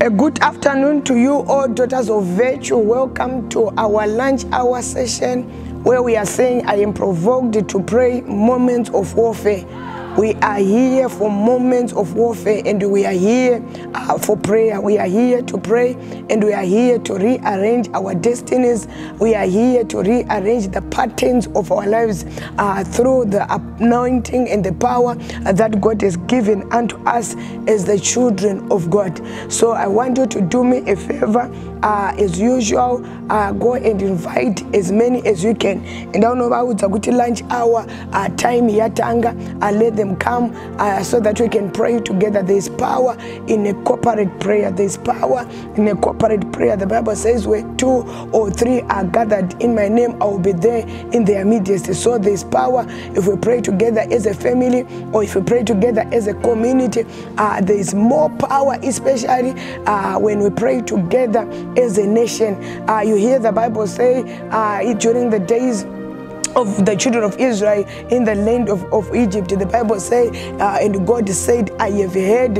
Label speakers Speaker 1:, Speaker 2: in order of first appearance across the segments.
Speaker 1: A good afternoon to you all, daughters of virtue. Welcome to our lunch hour session where we are saying, I am provoked to pray moments of warfare. We are here for moments of warfare, and we are here for prayer. We are here to pray, and we are here to rearrange our destinies. We are here to rearrange the patterns of our lives through the anointing and the power that God has given unto us as the children of God. So I want you to do me a favor. As usual, go and invite as many as you can. And I don't know about the lunch hour time yatanga. Let them come so that we can pray together. There is power in a corporate prayer. There is power in a corporate prayer. The Bible says, where 2 or 3 are gathered in my name, I will be there in their midst. So there is power if we pray together as a family, or if we pray together as a community. There is more power, especially when we pray together as a nation. You hear the Bible say during the days of the children of Israel in the land of Egypt, the Bible says, and God said, I have heard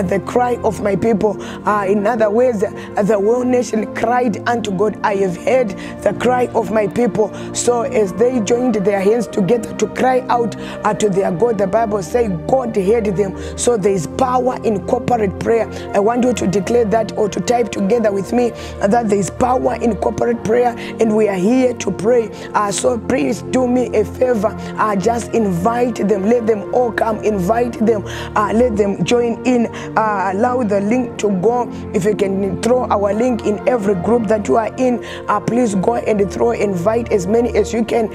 Speaker 1: the cry of my people. In other words, the whole nation cried unto God, I have heard the cry of my people. So as they joined their hands together to cry out to their God, the Bible says God heard them. So there is power in corporate prayer. I want you to declare that, or to type together with me that there is power in corporate prayer, and we are here to pray. So please do me a favor, just invite them. Let them all come. Invite them. Let them join in. Allow the link to go. If you can throw our link in every group that you are in, please go and invite as many as you can,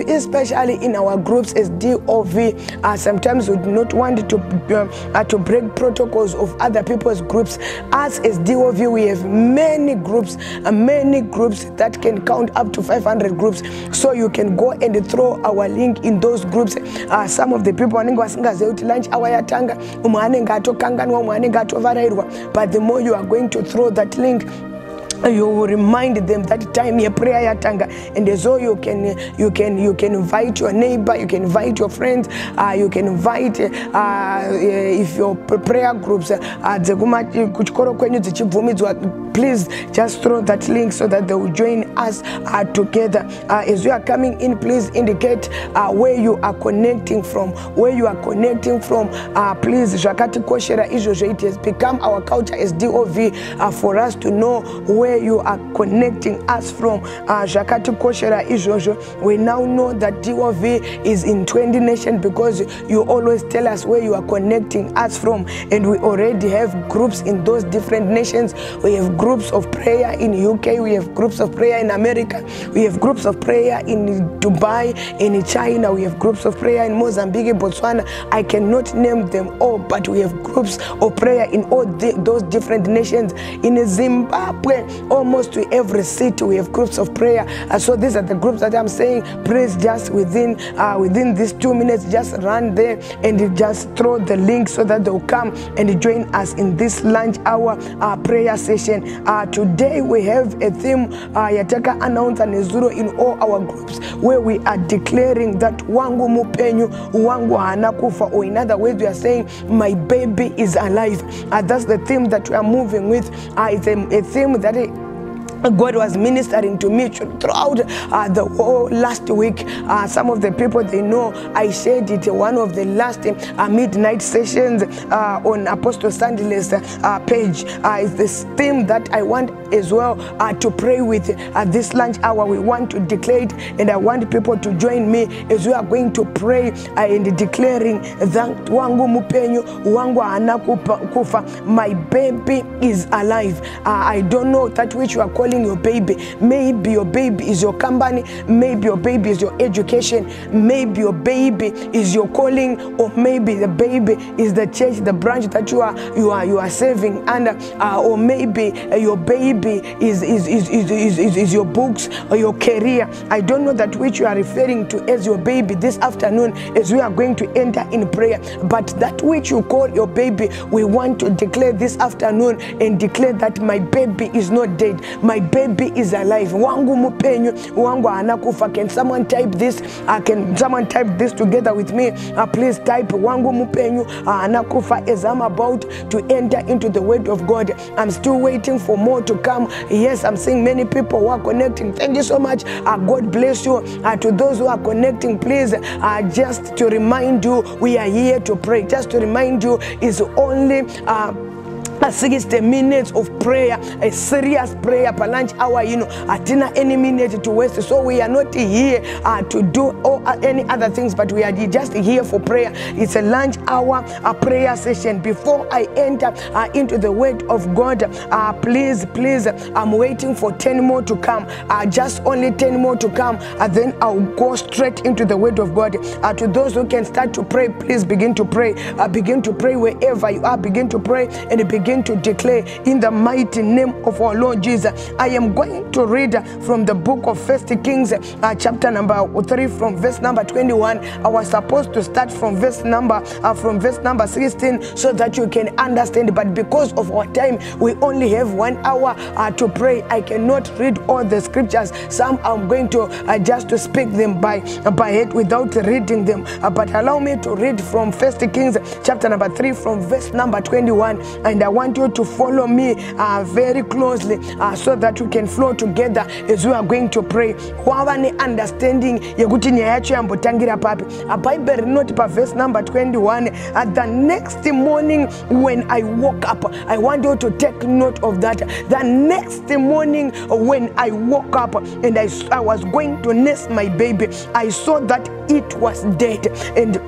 Speaker 1: especially in our groups as DOV. Sometimes we do not want to break protocols of other people's groups. Us as DOV, we have many groups that can count up to 500 groups. So you can go and throw our link in those groups. Some of the people lunch hour yatanga, but the more you are going to throw that link, you will remind them that time your prayer yatanga, and so you can invite your neighbor, you can invite your friends, you can invite if your prayer groups please just throw that link so that they will join us together. As you are coming in, please indicate where you are connecting from. Please, Jakati Koshera Ijojo, it has become our culture as DOV for us to know where you are connecting us from. Jakati Koshera Ijojo, we now know that DOV is in 20 nations because you always tell us where you are connecting us from, and we already have groups in those different nations. We have groups of prayer in UK, we have groups of prayer in America, we have groups of prayer in Dubai, in China, we have groups of prayer in Mozambique, Botswana. I cannot name them all, but we have groups of prayer in all those different nations. In Zimbabwe, almost to every city, we have groups of prayer. So these are the groups that I'm saying, please just within these 2 minutes, just run there and just throw the link so that they'll come and join us in this lunch hour prayer session. Today we have a theme, Yataka Announce and Nezuro, in all our groups, where we are declaring that wangu mupenyu, wangu hanakufa, or in other words, we are saying my baby is alive. That's the theme that we are moving with. It's a theme that God was ministering to me throughout the whole last week. Some of the people, they know I shared it one of the last midnight sessions on Apostle Sandler's page. It's this theme that I want as well to pray with this lunch hour. We want to declare it, and I want people to join me as we are going to pray and declaring that wangu mupenyu, wangu anakufa, my baby is alive. I don't know that which you are calling your baby. Maybe your baby is your company, maybe your baby is your education, maybe your baby is your calling, or maybe the baby is the church, the branch that you are serving under, or maybe your baby is your books or your career. I don't know that which you are referring to as your baby this afternoon as we are going to enter in prayer, but that which you call your baby, we want to declare this afternoon and declare that my baby is not dead, my baby is alive. Wangu mupenyu, wangu anakufa. Can someone type this? Can someone type this together with me? Please type wangu mupenyu anakufa. As I'm about to enter into the word of God, I'm still waiting for more to come. Yes, I'm seeing many people who are connecting. Thank you so much. God bless you. To those who are connecting, please, just to remind you, we are here to pray. Just to remind you, it's only 60 minutes of prayer, a serious prayer per lunch hour, atina any minute to waste. So we are not here to do any other things, but we are just here for prayer. It's a lunch hour, a prayer session. Before I enter into the word of God, please, I'm waiting for 10 more to come. Just only 10 more to come, and then I'll go straight into the word of God. To those who can start to pray, please begin to pray. Begin to pray wherever you are. Begin to pray and begin to declare in the mighty name of our Lord Jesus. I am going to read from the book of 1 Kings, chapter number 3, from verse number 21. I was supposed to start from verse number 16 so that you can understand, but because of our time, we only have 1 hour to pray. I cannot read all the scriptures. Some I'm going to just to speak them by head without reading them, but allow me to read from 1 Kings chapter number 3 from verse number 21, and I want you to follow me very closely so that we can flow together as we are going to pray. Wava ne understanding yekuti nyaya yacho yambotangira papi. Bible note pa verse number 21. The next morning when I woke up, I want you to take note of that. The next morning when I woke up and I was going to nurse my baby, I saw that it was dead, and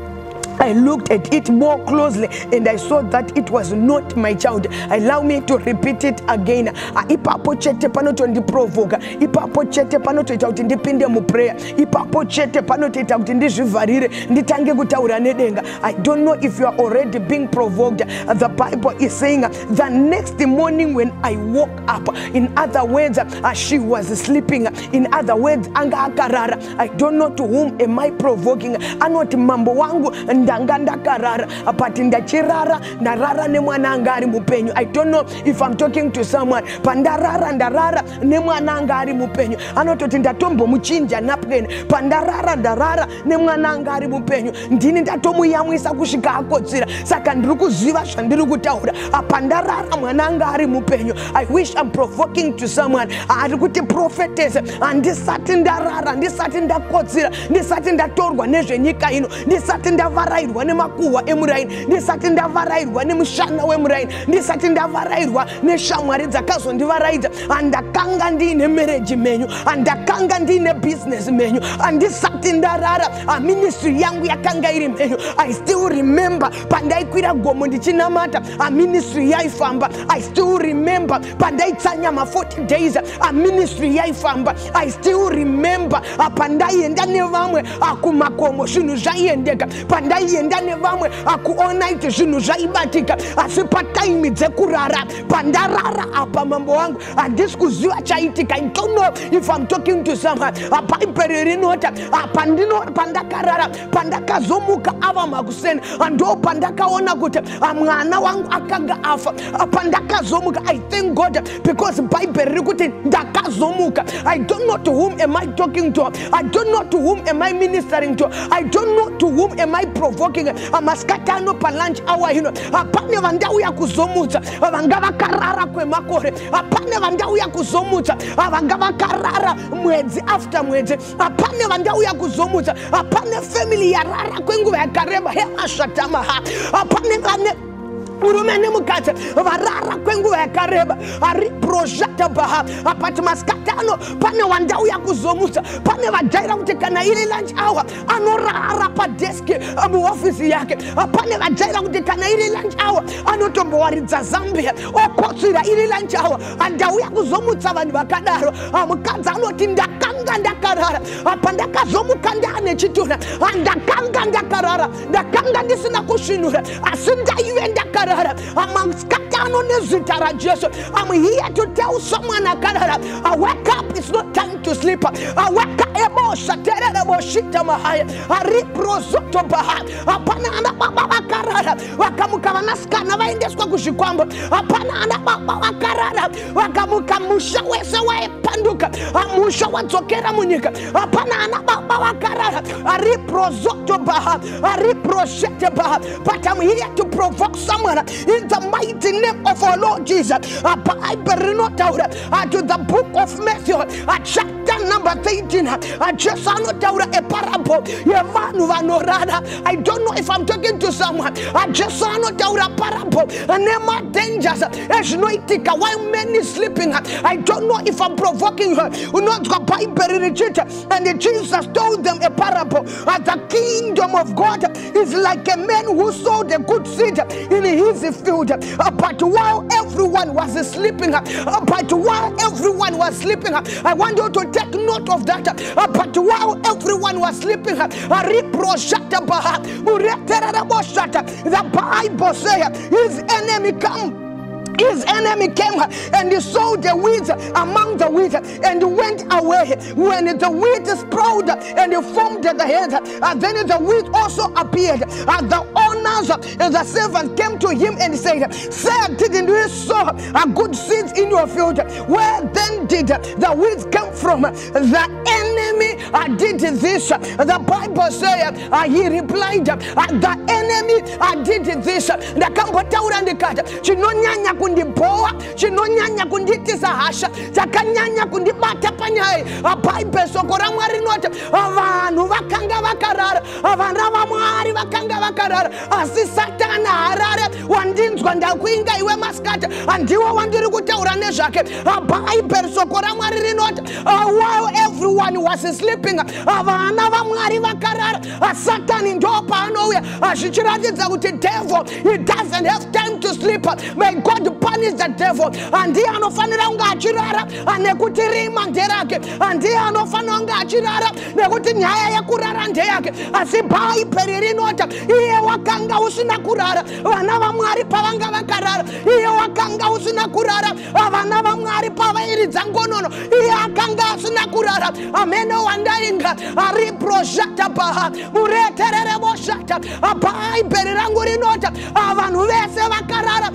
Speaker 1: I looked at it more closely and I saw that it was not my child. Allow me to repeat it again. Ipapo chete pano to ndiprovoka. Ipapo chete pano to ita kuti ndipinde mu prayer. Ipapo chete pano to ita kuti ndizvivarire nditange kutaura nedenga. I don't know if you are already being provoked. The Bible is saying the next morning when I woke up, in other words, she was sleeping. In other words, anga akarara. I don't know to whom am I provoking. Anoti mambo wangu ndanganda karara, but ndachirara ndarara nemwana ari mupenyu. I don't know if I'm talking to someone. Pandarara ndarara nemwana ari mupenyu. Anototi ndatombo muchinja napken. Pandarara ndarara nemwana ari mupenyu. Ndini ndatomuyamwisa kusvika akotsira. Saka ndiri kuziva zvandiri kutaura. Pandarara mwana ari mupenyu. I wish I'm provoking to someone. Ari kuti prophetess andisati ndarara, ndisati ndakotsira, ndisati ndatorwa nezvenyika ino, ndisati ndavarairwa nemakuhwa emuraini, ndisati ndavarairwa nemushana wemuraini, ndisati ndavarairwa neshamwari dzakazondivaraidza. Andakanga ndine marriage menyu, andakanga ndine business menyu, andisati ndarara. Ministry yangu yakanga iri menyu. I still remember pandaikwira gomo ndichinamata, ministry yaifamba. I still remember pandaitsanya ma 40 days, ministry yaifamba. I still remember pandaienda nevamwe kumakomo zvinhu zvaiendeka, pandaienda nevamwe kuona iti zvinhu zvaibatika. Asi pataimi dzekurara pandarara apa mambo wangu handisi kuziva chaitika. I don't know if I'm talking to someone. Bible rinota pandakarara, pandakazomuka ava makuseni, ndo pandakaona kuti mwana wangu akanga afa. Pandakazomuka, I thank God because Bible rikuti ndakazomuka. I don't know to whom am I talking to. I don't know to whom am I ministering to. I don't know to whom am I provoking. Amaskatano pa lunch hour hino. Apane vandau ya kuzomutsa. Vangava karara kwe makore. Apane vandau ya kuzomutsa. Vangava karara mwezi after mwezi. Apane vandau ya kuzomutsa. Apane family ya rara kwe nguva ya kareba. Hema shatama ha. Apane vane urumene mukatse varara kwenguva yakareba ari projecta baha apati maskatano pane wandau yakuzomutsa. Pane vajaira kuti kana iri lunch hour anorara pa desk mu office yake. Pane vajaira kuti kana iri lunch hour anotombowaridza Zambia okotsira iri lunch hour andau yakuzomutsa vanhu vakadaro. Mukadzi anoti ndakanga ndakarara pandakazomuka ndane chituna, ndakanga ndakarara, ndakanga ndisina kusvinura, asi ndaive ndakarara. Amaskatano nezita ra Jesu. I'm here to tell someone akarara, wake up, it's not time to sleep. Wake up, ebo bosha terere boshita mahaya ariprosoto baha apana ana baba bakarara wakamuka vanasikana vaendeswa kuzvikwambo apana ana baba vakarara wakamuka musha wese waipanduka musha wadzokera munyika apana ana baba vakarara ariprosoto baha ariproshete baha. But I'm here to provoke someone in the mighty name of our Lord Jesus. Bible not out to the book of Matthew chapter number 13. Just not out a parable. I don't know if I'm talking to someone. I just saw not out a parable. And there are dangers. Why men is sleeping? I don't know if I'm provoking her. Not the Bible retreat. And Jesus told them a parable. The kingdom of God is like a man who sowed a good seed in his field. But while everyone was sleeping, I want you to take note of that. But while everyone was sleeping, the Bible says his enemy came and he sowed the weeds among the wheat and went away. When the wheat sprouted and formed the head, then the wheat also appeared. The owners and the servants came to him and said, "Sir, didn't we sow a good seed in your field? Where then did the weeds come from?" The enemy did this. The Bible says he replied, "The enemy did this." Kundipoa chinonyanya kunditisa hasha chakanyanya kundibata panyai Bible sokora mwari note abantu vakanga vakarara avana vamwari vakanga vakarara asi Satana harare wandinzwa ndakuinga iwe maskata andiwe wandiri kutaura nezvake Bible sokora mwari rinote while everyone was sleeping avana vamwari vakarara Satani ndo paanouya azvichiratidza kuti devil he doesn't have time to sleep. May God punish the devil. And he anofanira unga achirara anekuti rima nderake and he anofanira unga achirara nekuti nyaya yekurara ndeyake asi Bible rinota iye wakanga usina kurara vana vamwari pavanga vakarara iye wakanga usina kurara vana vamwari pavairidza ngonono iye akanga usina kurara amene wandainga ariproshata paha mureterere boshata Bible rangu rinota vanhu vese vakarara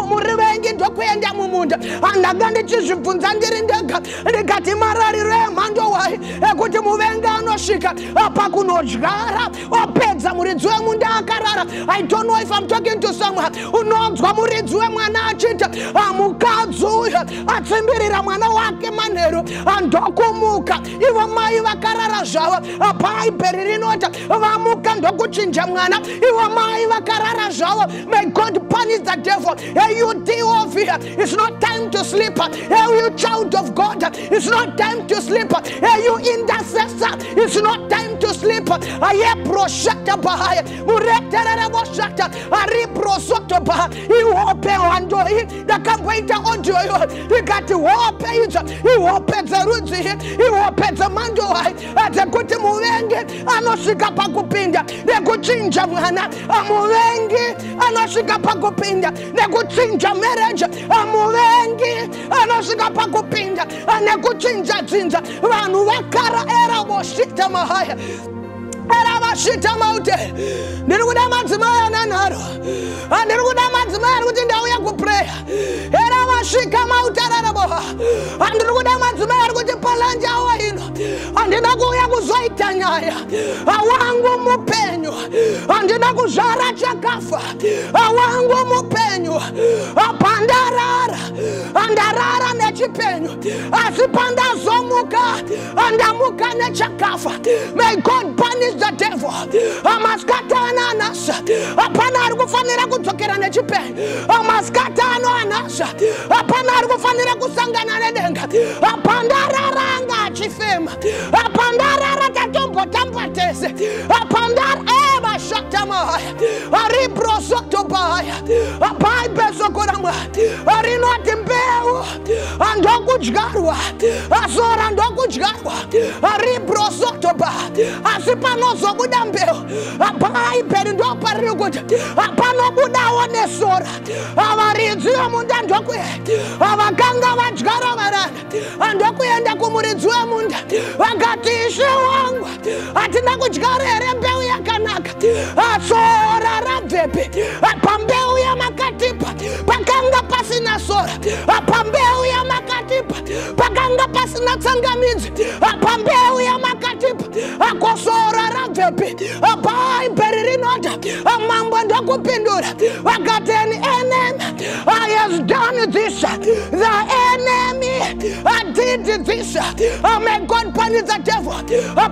Speaker 1: murivengi ndokuenda mumunda andagandi chizvibvunza ndiri ndega ndikati marariro emhando wai ekuti muvenga anosvika pakunodyara opedza muridzi wemunda akarara. I don't know if I'm talking to someone unonzwa muridzi wemwana achita mukadzi uyo atsimbirira mwana wake manheru andokumuka ivo mai vakarara zvavo Bible rinota vamuka ndokuchinja mwana ivo mai vakarara zvavo. May God punish the devil. Hey, you deal of here. It's not time to sleep. Hey, you child of God. It's not time to sleep. Hey, you intercessor. It's not time to sleep. Aye proshata bahaya. Mureterere boshata. Ari prosoto bah. Iwope wandoi. Dakamwaita ondoyo. Ikati wope iza. Iwope zaruzi. Iwope zamandoi. Atakuti muwenge. Anoshika pakupinda. Nekuchinja mwana. Muwenge. Anoshika pakupinda. Nekuchinja marriage amuvengi anosvika pakupinda nekuchinja dzinza vanhu vakara era voshita mahaya era vashita maute. Ndiri kuda madzimai ananharo ndiri kuda madzimai ari kuti ndauya kupreya era vasvika maute raravoha ndiri kuda madzimai ari kuti palanja awa ino handina kuuya kuzoita nyaya wangu mupenyu handina kuzvara chakafa wangu mupenyu pandarara andarara nechipenyu asi pandazomuka andamuka nechakafa. May God punish the devil. Amaskatana anasa apana ari kufanira kudzokera nechipenyu amaskatano anasa apana ari kufanira kusangana nedenga apandarara anga achifema apandarara tatombotambatese apandara evashata mahaya aribrosoto bahaya apaibesokorangwa arinoti mbeu andokudyarwa azora ndokudyarwa aribrosoto bahaya asi panozobuda mbeu apaiperi ndopariri kuti panobudawo nesora avaridzi vemunda ndokwe avakanga vadyara varara ndokuenda kumuridzi wemunda vakati Ishe hatina kudyara here mbeu yakanaka. Sora rabvepi pambeu yamakatipa pakanga pasina sora, pambeu yamakatipa pakanga pasina tsangamidzi, pambeu yamakatipa akosora rabvepi bhaibheri rinoti mambo ndokupindura vakati an enemy has done this, the enemy did this. May God punish the devil. The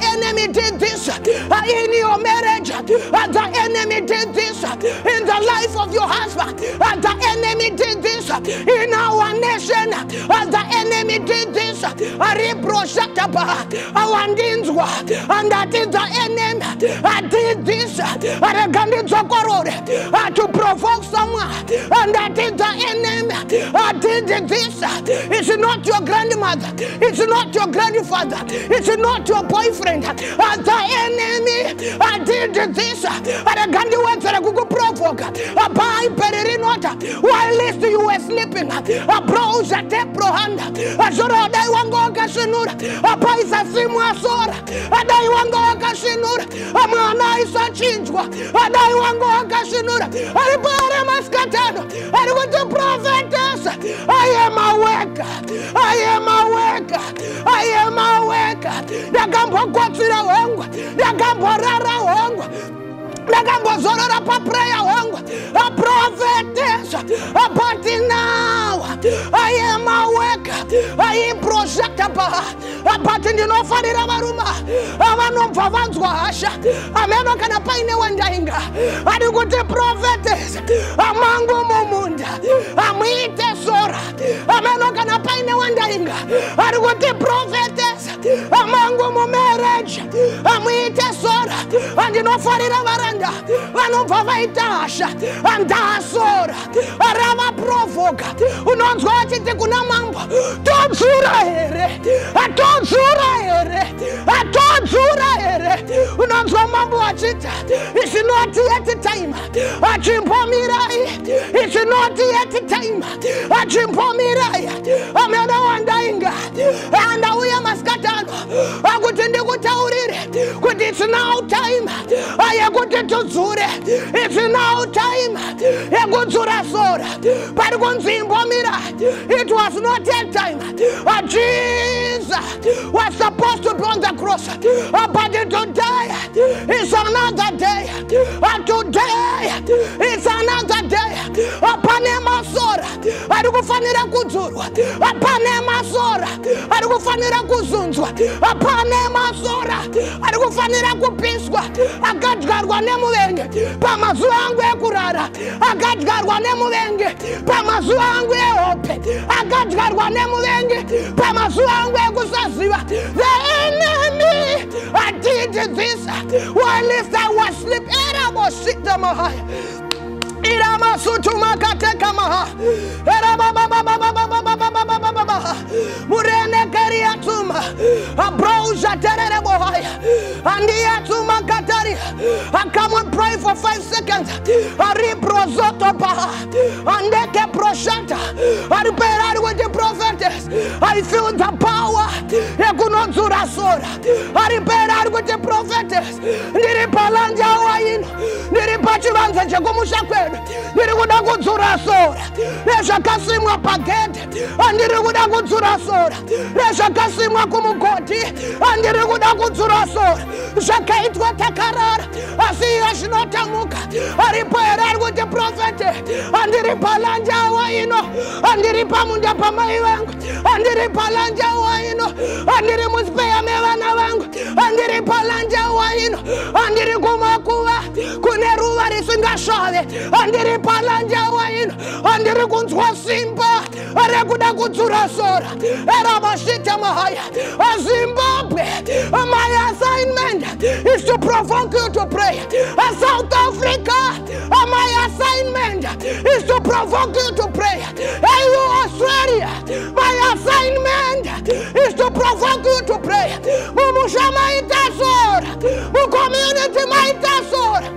Speaker 1: enemy did this in your marriage. The enemy did this in the life of your husband. The enemy did this in our nation. The enemy did this. And that is the enemy did this to provoke someone. And that is the enemy did this. It's not your grandmother. It's not your grandfather. It's not your boyfriend. The enemy did this. While you were sleeping, I am awake. I am awake. I am awake. Yagambo kwatsira wangu. Yagambo rara wangu. Yagambo zorora pa prayer wangu. A prophetess. But now I am awake. I am projectable. But in the Nofarira Maruma. Amano Vavanzwa Hasha. Ameno kana paine wandainga. Adu good prophetess. Amango Momunda. Amite Sora. Ameno kana paine wandainga. Adu good prophetess. Amango mo marriage. Amite Sora. And the Nofarira Varanda. Vano Vavaita Hasha. And Sora. Arama provoca. Unonzwa chite kuna mambo. Don't sura here. Don't sura here. Don't sura here. Unonzwa mambo achita. It's not yet time. Achimpomirai. It's not yet time. Achimpomirai. Amena wandainga. And we are maskatano. Agutende kutaurire. Kuti it's now time. Ayagutte tuzure. It's now time. Yagutzura sora. It was not yet time. Jesus was supposed to be on the cross, but today is another day. Today is another day. Panema sora. Adukufanira kuzurwa. Panema sora. Adukufanira kuzunzwa. Panema sora. Adukufanira kupiswa. Akadgarwa nemuvenge. Pamazuangu ekurara. Akadgarwa nemuvenge. Pamazuangu ehope. Akadgarwa nemuvenge. Pamazuangu ekusaziva. The enemy did this while I was sleeping. Irama sutuma kateka maha. Murene kariatuma. Abroja terere bohaya. Andiatuma katari. I come and pray for 5 seconds. Ariprozoto paha. Andeke proshanta. Ariperari with the prophetess. I feel the power. Ekunozura sora. Ariperari with the prophetess. Niripalanja wain. Niripachivanza jagumusha kwedu. Nirikuda kudzura sora. Neshakasimwa pakete. Ndirikuda kudzura sora. Neshakasimwa kumukoti. Ndirikuda kudzura sora. Shakaitwa takarara. Asiya shinotamuka. Ariperari with the prophetess. Ndiripalanja waino. Ndiripamunda pamai wangu. Ndiripalanja waino. Ndirimuspeya mevana vangu. Ndiripalanja waino. Ndirikumakuva. Kuneruva risingashave. Ndiripalanja waino. Ndirikunzwa simba. Rekuda kudzura sora. Erabashita mahaya. Zimbabwe. My assignment is to provoke you to pray. South Africa. My assignment is to provoke you to pray. Hey, you Australia. My assignment is to provoke you to pray. Mumushama itasora. Community maitasora.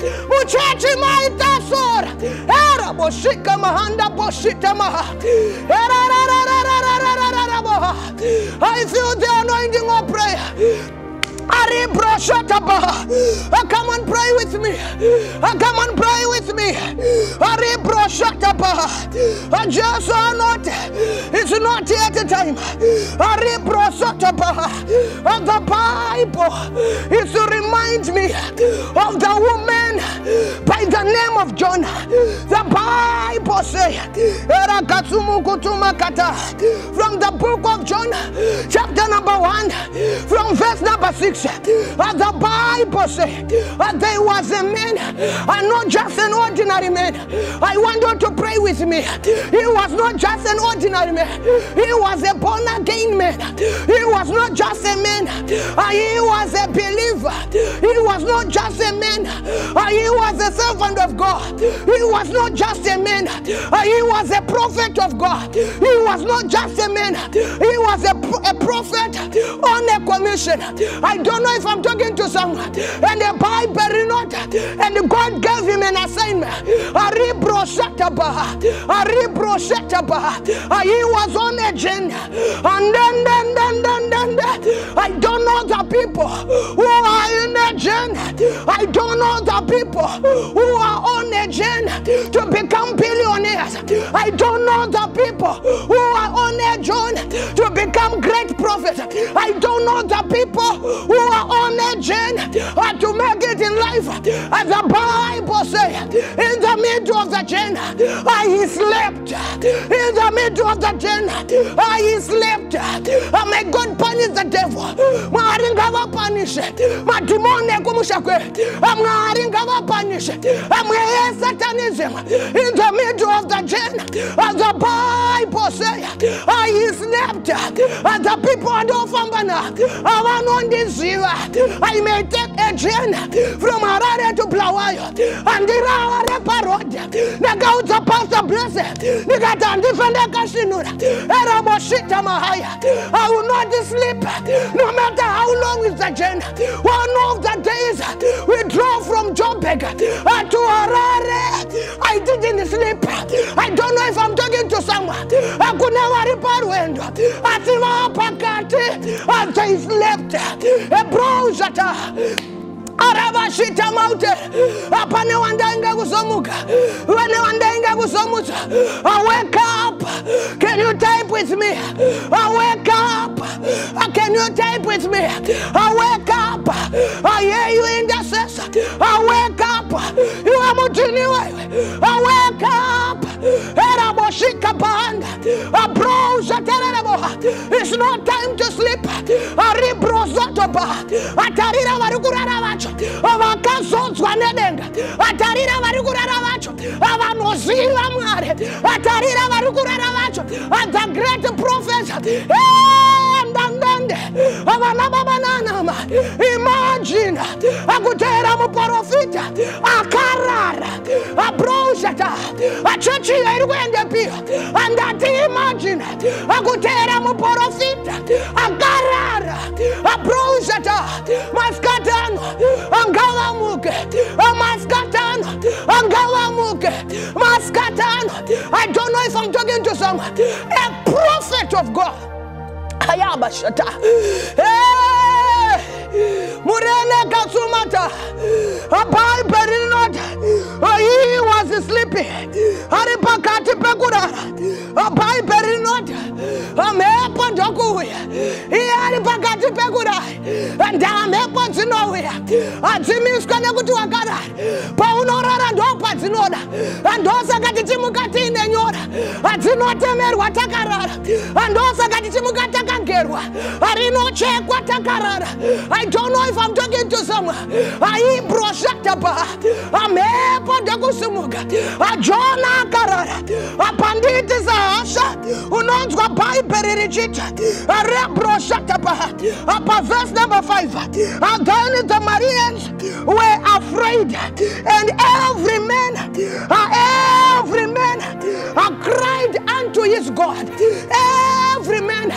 Speaker 1: Church maitasora. Era boshika mahanda boshita maha. I feel the anointing more prayer. Come and pray with me. Come and pray with me. Just not. It's not yet a time. The Bible is to remind me of the woman by the name of Jonah. The Bible says from the book of Jonah, chapter number 1, from verse number 6. The Bible says there was a man, and not just an ordinary man. I want you to pray with me. He was not just an ordinary man. He was a born again man. He was not just a man. He was a believer. He was not just a man. He was a servant of God. He was not just a man. He was a prophet of God. He was not just a man. He was a prophet on a commission. I don't know if I'm talking to someone. And the Bible not. And God gave him an assignment. He was on a agenda. And then I don't know the people who are in agenda. I don't know the people who are on agenda to become billionaires. I don't know the people who are on agenda to become great prophets. I don't know the people who are on agenda to make it in life. As the Bible says, in the middle of the agenda, he slept. In the middle of the agenda, he slept. May God punish the devil. Maringava punish it. Matimone kumushakwe. Maringava punish it. Satanism. In the middle of the agenda, the Bible says, he slept. The people are not fambana. I may take a journey from Harare to Blawayo and the Raware Parod. Nagauta Pastor Blessed. Nigata Defender Kashinura. Eraboshita Mahaya. I will not sleep no matter how long is the journey. One of the days we drove from Joburg to Harare. I didn't sleep. I don't know if I'm talking to someone. I could never repair window. I they slept. A browsata. Arabashita mountain. Apane wandanga kusomuka. Wane wandanga kusomuka. Wake up. Can you type with me? Wake up. Can you type with me? Wake up. I hear you intercessor. Wake up. You are mutiniwe. Wake up. Eraboshika panda. It's not time to sleep. Atarira varukurara vacho. Avakazonzwa nedenga. Atarira varukurara vacho. Avanoziva mwari. Atarira varukurara vacho. The great prophet. Imagine akutera muprofita akarara abroshata achechi irwende pia and that imagine akutera muprofita akarara abroshata maskatano angalamuke maskatano angalamuke maskatano. I don't know if I'm talking to someone. A prophet of God. Ayabashata. Murene Kasumata. A Bible not. He was sleeping. Haripakati Pekura. A Bible not. A Mepo Jokuya. He Haripakati Pekura. And Damepo Zinoya. And Jimmy's Kanagutu Agara. Paunora and Opatinoda. And Dosa Gatichimukati in Yora. And Zinotemer Watakara. And Dosa Gatichimukata. I don't know if I'm talking to someone. I broshataba. I'm a Jonah Karara. A Pandit is a Asha. Who knows what Bible rigid. A rebroshataba. A verse number 5. And then the Marians were afraid. And every man cried unto his God. Every man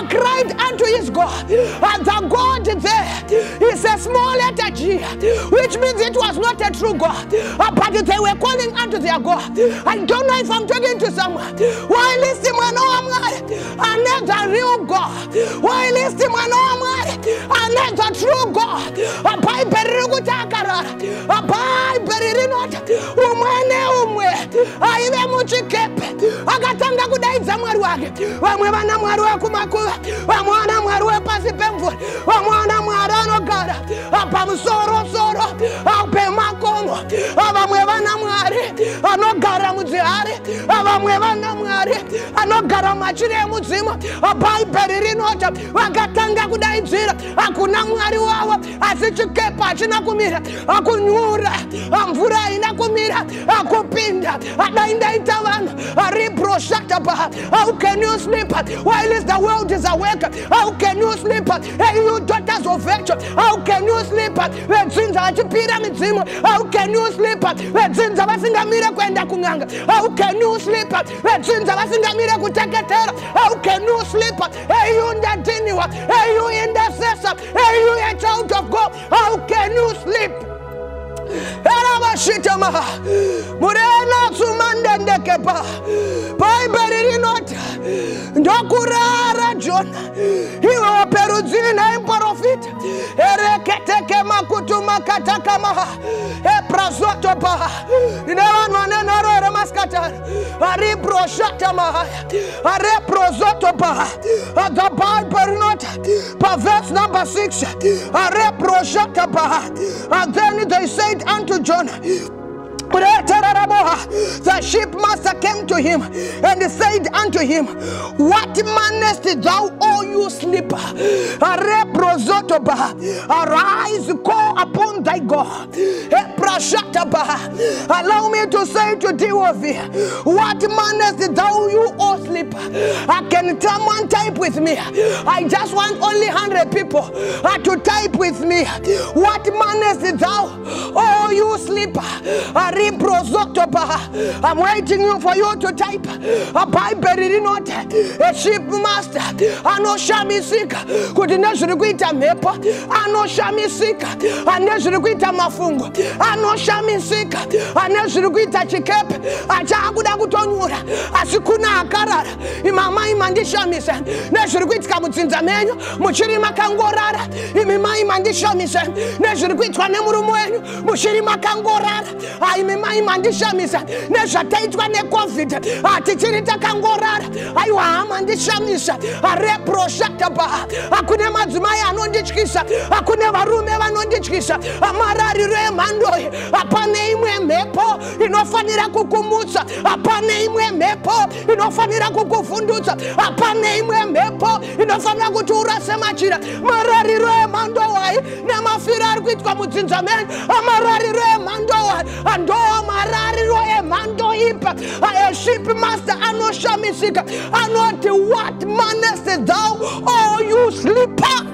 Speaker 1: cried unto his God. And the God there is a small letter G, which means it was not a true God, but they were calling unto their God. I don't know if I'm talking to someone. Why listen when I'm another real God? Why listen when I'm is the true God. A Bible rikutakara. A Bible rinota. Umwe. Aive muchikepe. Akatanga kudaidza Mwari wake. Vamwe vana Mwari wekumakuva. Vamwe vana Mwari wepasi pemvura. Vamwe vana Mwari anogara pamusoro pemakomo. Vamwe vana Mwari anogara mudzihari. Vamwe vana Mwari anogara machire emudzimu. Bhaibheri rinoti vakatanga kudaidzira hakuna Mwari wavo, asi chikepe hachina kumira, hakunyura, mvura haina kumira, hakupinda. Adaindaita vanhu ribroshatapa. How can you sleep while the world is awake? How can you sleep, hey you daughters of virtue? How can you sleep vedzinza vachipira midzimu? How can you sleep vedzinza vasingamire kuenda kun'anga? How can you sleep vedzinza vasingamire kuteketera? How can you sleep, hey you ndadiniwa, hey you intercessor, hey you a child of God? How can you sleep? Erabashitama Murena Sumande Ndekepa Bible rinota Ndokurara Jonah Hiwa peruzina improfit Ereketeke makutuma katakama Eprasoto pa Inewan manenaro eremaskata Aribroshatama Areprosoto pa The Bible rinota Pa verse number 6 Areproshata pa And then they said unto Jonah, the shipmaster came to him and said unto him, what manest thou, O you sleeper? Arise, call upon thy God. Allow me to say to thee, what manest thou, you O sleeper? Can someone type with me? I just want only 100 people to type with me. What manest thou, O you sleeper? I'm waiting for you to type. A Bible not a shipmaster. I know Shamisika. Could you not requita mepa? I know Shamisika. I know requita mafungo. I know Shamisika. I know requita chikep. I jaguda gutonura. Asikuna akara. Imama imandi Shamisen. Nesruquit Kamutinza menu. Muchirima Kangorara. Imima imandi Shamisen. Nesruquit Kanemuru. Mushirima Kangorara. I imandisha misa neshataitwa necovid atichirita kangorara aiwa amandisha misa areproshata ba akune madzimai anondityisa akune varume vanondityisa amarariro emhandoi apane imwe mhepo inofanira kukumutsa apane imwe mhepo inofanira kukuvhundutsa apane imwe mhepo inofanira kuti urase machira marariro emhandowai nemafiro ari kuitwa mudzinzameni amarariro emhandowai ando marariro emhando ipa a shipmaster anoshamisika anoti what manest thou, O you sleeper?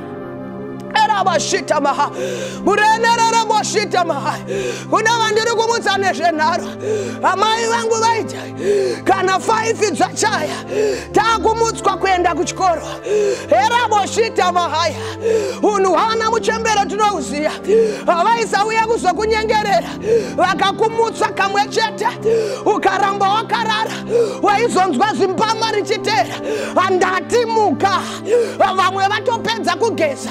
Speaker 1: Erabashita maha murenera boshita maha kuna vandiri kumutsa nezvenharo amai vangu vaita kana 5 dzachaya takumutswa kuenda kuchikoro eraboshita mahaya unhu hana muchembero tinouziya vaisauya kuzokunyengerera vakakumutsa kamwe chete ukaramba wakarara waizonzwa zimbama richitera andati muka vamwe vatopedza kugeza.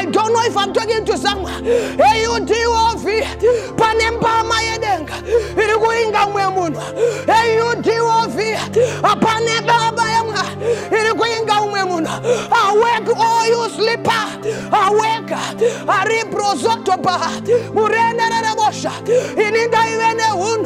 Speaker 1: I don't know if I'm talking to someone. Hey, you DOV, Panembama Yedenga, Iriguinga Mwemun. Hey, you DOV, Panebaba Yama, Iriguinga Mwemun. Awake, all you sleeper. Awake, Ariprosotopa, Murena Rabosha, Ininda Ivene Hun,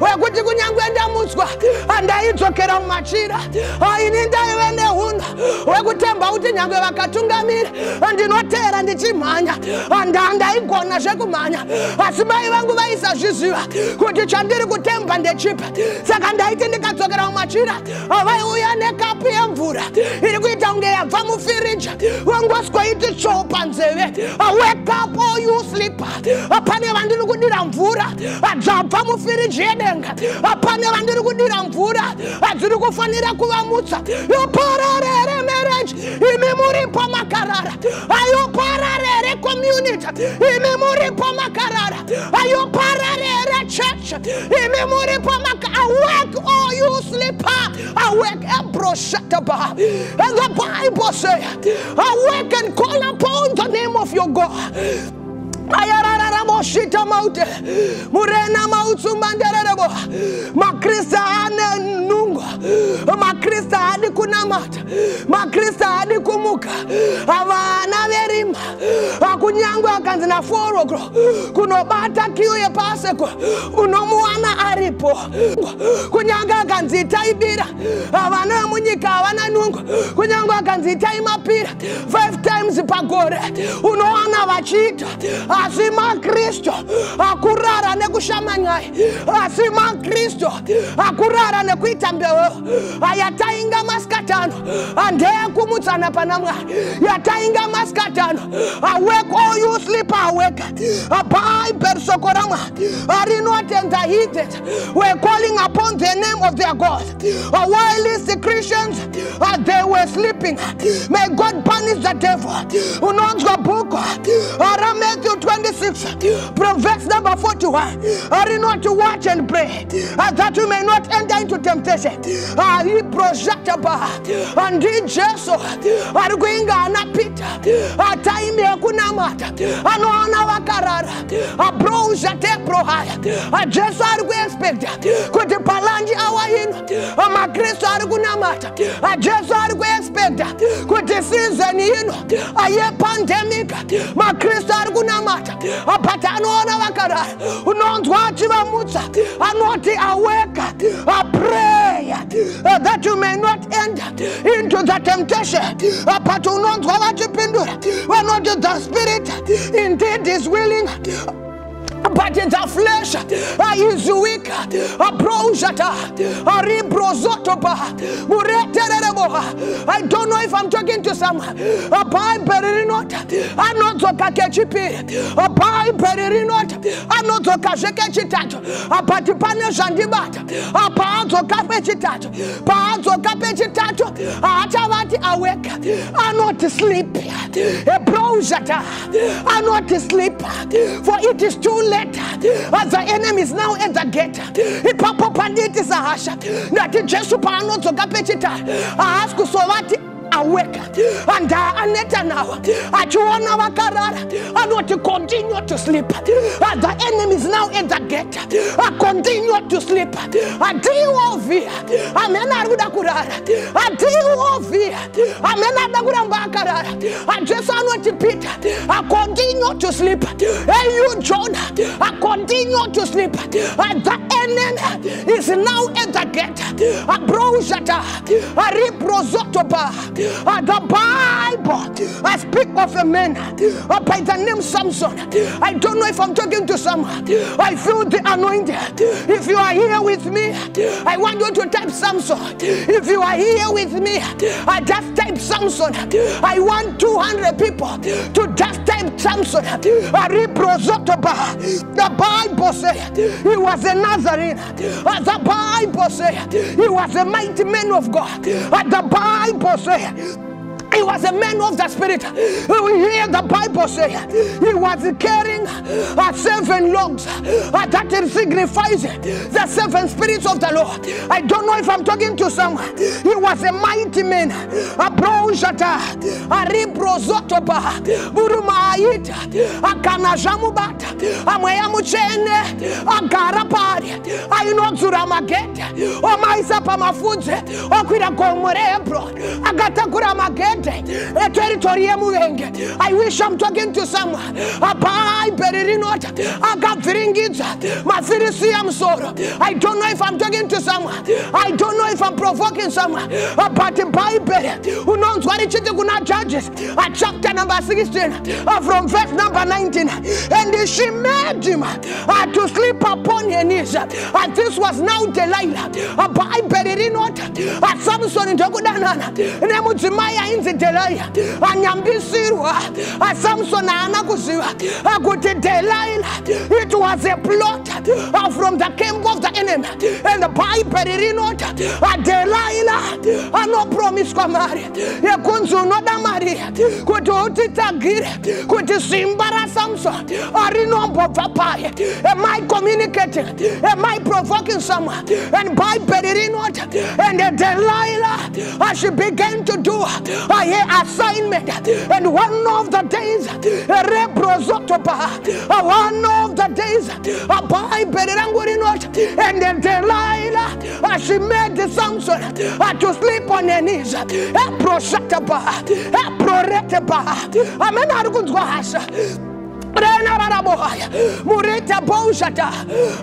Speaker 1: where could you Gunyangwenda Muswa, and I took it on Machira. I Ininda Ivene Hun, where could Temba Utinanga Katunga Mir, and did not tell and the Chimanya, and I gonna Shakumanya. As my Vangu Vaisa Jisua, could you Chandiri could temp and the chip? Second, I think the Katoga Machira, Avayana Kapi and Vura, Iriguitanga, Famu Firija, one was quite to show Panseve. I wake up, all you sleeper, a Panavandu Gudiram Vura, a jump Famu Firijenga, a Panavandu Gudiram Vura, a Zurugo Fanira Kuamutsa, your para marriage, in memory Pamakarara, I parare community. Imemuri Pomakarara. Are you parallel church? Imemuri Pomaka. Awake, all you sleeper. Awake, Ebro Shataba. And the Bible says, awake and call upon the name of your God. Ayarara moshita maute murena mautu manderebo makrista ane nungo makrista hadi kunamata makrista hadi kumuka avana verima akunyangwa akanzina forogro kunobata kiuye paseko unomuana aripo kunyanga akanzita ibira avana munyika avana nungo kunyangwa akanzita imapira 5 times pagore unoana vachita asima Kristo akurara nekushamanyai asima Kristo akurara nekuitambewo ayatainga maskatano ande kumutsana panamwa yatainga maskatano awake all you sleep awake abai persokorama are not entertained. We're calling upon the name of their God. While the Christians they were sleeping, may God punish the devil. Unonzwa buko Matthew 26, Proverbs number 41. Are not to watch and pray, that you may not enter into temptation. He project and Jesus are going on Peter. A time yakunamata. Anona wakarara. A browser teprohaya. A Jesus are going expect. Could the palangi our in a Macris are gunamata. A Jesus are going expect. Could the season in a year pandemic. Macris are gunamata. A patano wakara. Who knows what you are mutsa. And not awake. A prayer that you may not enter into the temptation. A patunon twavachipindura. We're not the spirit. Indeed is willing, but in the flesh is weak. I don't know if I'm talking to someone. A Bible not. I not to kakechipi. A Bible not. I not to kashekechitato. A patipana shandibata. A pazo kapechitato. Pazo kapechitato. A chavati awake. I not to sleep. A browsata. I not to sleep. For it is too late. As the enemy is now at the gate. Papa Pandit is a hasha. That is just upon to capechita. I ask so what awake and Aneta now. I want our carrara. I want to continue to sleep. As the enemy is now at the gate. I continue to sleep. I deal of fear. Amena Rudakurara. I deal of fear. Amena Dakurambakara. I just want to Peter. I continue to sleep. Hey, you Jonah. I continue to sleep. And the enemy is now at the gate. I browsata. I reprosotoba. The Bible, I speak of a man by the name Samson. I don't know if I'm talking to someone. I feel the anointing. If you are here with me, I want you to type Samson. If you are here with me, I just type Samson. I want 200 people to just type Samson. The Bible says he was a Nazarene. The Bible says he was a mighty man of God. The Bible says he was a man of the spirit. We hear the Bible say he was carrying 7 logs. That signifies the 7 spirits of the Lord. I don't know if I'm talking to someone. He was a mighty man. A bronzata, a ribrozotoba, burumaita, a kanajamubata, a mayamuchene, a garapari, I know Zuramagete, o Maisapamafuze, o Quiracomorebro, a Gatakuramagete. A territory I wish I'm talking to someone. A pie berinota, a gatheringiza, my Philisium sorrow. I don't know if I'm talking to someone. I don't know if I'm provoking someone. But the Bible, who knows what it is to judges, chapter number 16, from verse number 19. And she made him to sleep upon her knees. And this was now Delilah. A Bible berinota, a Samson in Jokudanana, and Emuzimaya in Delilah, and Yambisirwa, a Samson and Anakusiwa, a good Delilah. It was a plot from the camp of the enemy, and the Bible, a Delilah, a no promise to marry. A Kunzu no da marry, kuti utitsagire kuti simba raSamson arinombobva paye. Am I communicating? Am I provoking someone? And by Peririnot and Delilah, as she began to do her assignment, and one of the days, one of the days, by Perirangurinot and Delilah, as she made the Samson to sleep on her knees, Murita Boshata,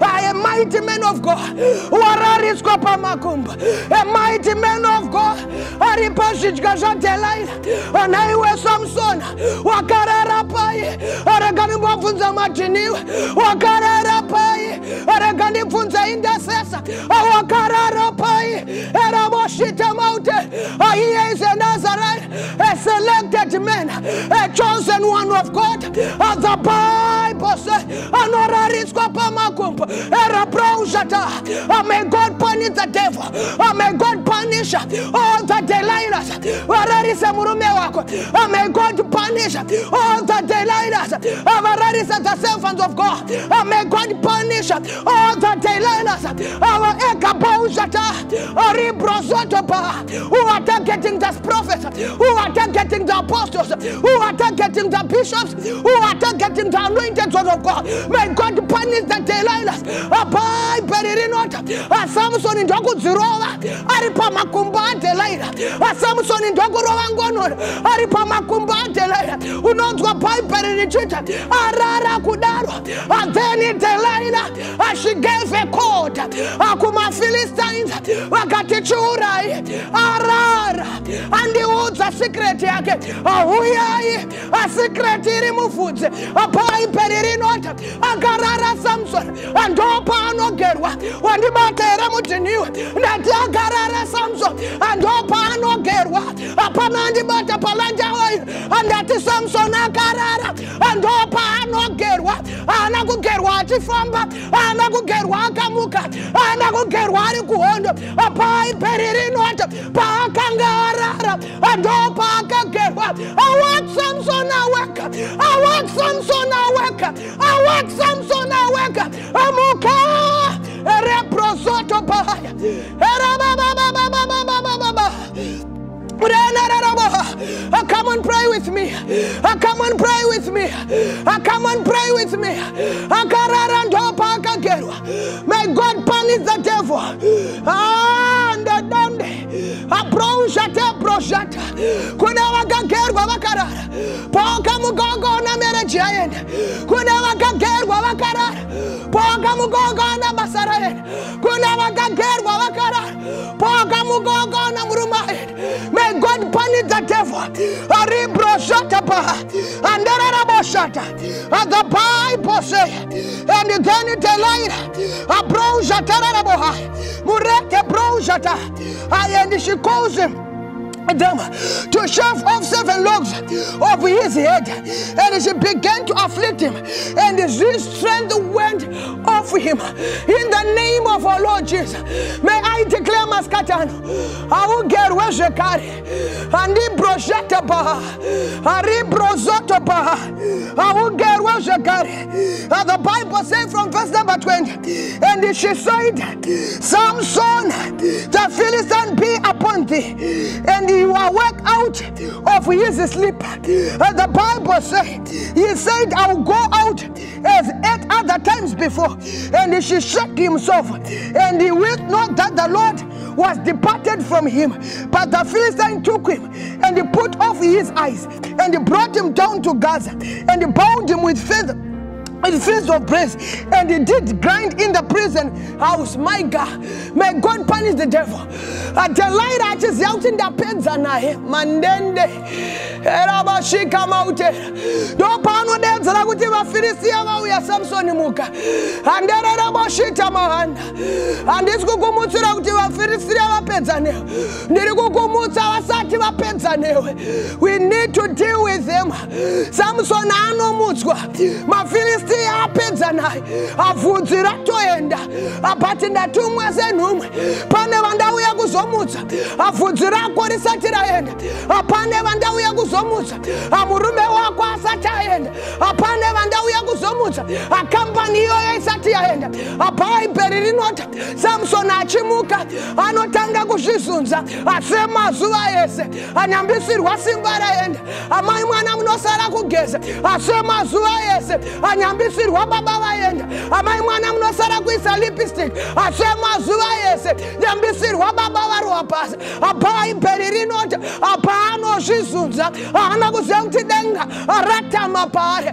Speaker 1: I am mighty man of God. Wararis Kopamakumba, a mighty man of God. Aripashich Gazatelai, and I was Samson, Wakararapai, Araganifunza Martini, Wakararapai, Araganifunza Intercessor, Wakararapai, Araboshita Mountain. He is a Nazarite, a selected man, a chosen one of God. As the Bible says, may God punish the devil. May God punish all the Delilahs. May God punish all the Delilahs. The servants of God. May God punish all the Delilahs. Who are targeting the prophets, who are targeting the apostles, who are targeting the bishops, who are targeting the anointed ones of God. May God punish the Delilahs. By Peririnot, Samson in Dogu Zirova, Aripa Makumba Delilah, Samson in Dogu Rovangono, Aripa Makumba Delilah, who knows what by Peririnchita, Arara Kudaro, and then in Delilah, as she gave a code, Akuma Philistines, Wakatichurai, Arara, and the woods a secret yake, a secret removed, a by Peririnot, Agarara Samson, and Opano Gerwa, when the Matera Mutinu, Natagarara Samson, and Opano Gerwa, upon the Bata Palanja, and that is Samson Agarara, and Opano Gerwa, and I could get what from, and I could get Wakamuka, and I could get what you could, a by Peririnot, Pakangarara, and Opaka Gerwa. I want Samson awake, I want Samson awake, I want Samson awake, Amuka, Reprosoto Bahaya, come and pray with me. Come and pray with me. Come and pray with me. May God punish the devil. And the Donde. Broshata. Kunawaka Gerwa Wakara. Pokamugogo na Merejian. Kunawaka Gerwa Wakara. Pokamugogo na Masarayan. Kunawaka Gerwa Wakara. Pokamugogo na Murumayan. May God punish the devil. And the Bible says, and then it and she calls him to shave off 7 locks of his head, and she began to afflict him, and his strength went off him. In the name of our Lord Jesus, may I declare Maskatano, I will get where she carry, and he broshata baha, I will get where she carry. And the Bible says from verse number 20, and she said, Samson, the Philistine be upon thee, and you are worked out of his sleep. And the Bible said, he said, I will go out as 8 other times before. And she shook himself, and he wished not that the Lord was departed from him. But the Philistine took him, and he put off his eyes, and he brought him down to Gaza, and he bound him with feathers of brass, and he did grind in the prison house. My God, may God punish the devil. Delilah is out in the penzana mandende erabashika maute do pano de zaraguti va Filistia wa ya Samson muka andera rabashita mahanda andisku kumutsira kuti va Filistia va penzane ndiri kukumutsa vasati va penzane. We need to deal with them. Samson anomutswa ma Filistia apedza naye avhudzi ratoenda apati ndatumwa senhumwe pane vandauya kuzomutsa avhudzi rako risati raenda apane vandauya kuzomutsa murume wako asati aenda apane vandauya kuzomutsa akambani iyoyo isati yaenda bhaibheri rinoti Samson achimuka anotanga kuzvizunza asemazuva ese anyambisirwa simba raenda amai mwana munosara kugeza asemazuva ese anyambisirwa baba vaenda amai mwana munosara kuisa lipstick asemazuva ese nyambisirwa baba varwa pasi bhaibheri rinoti paanozvizunza haana kuziva kuti denga ratama paari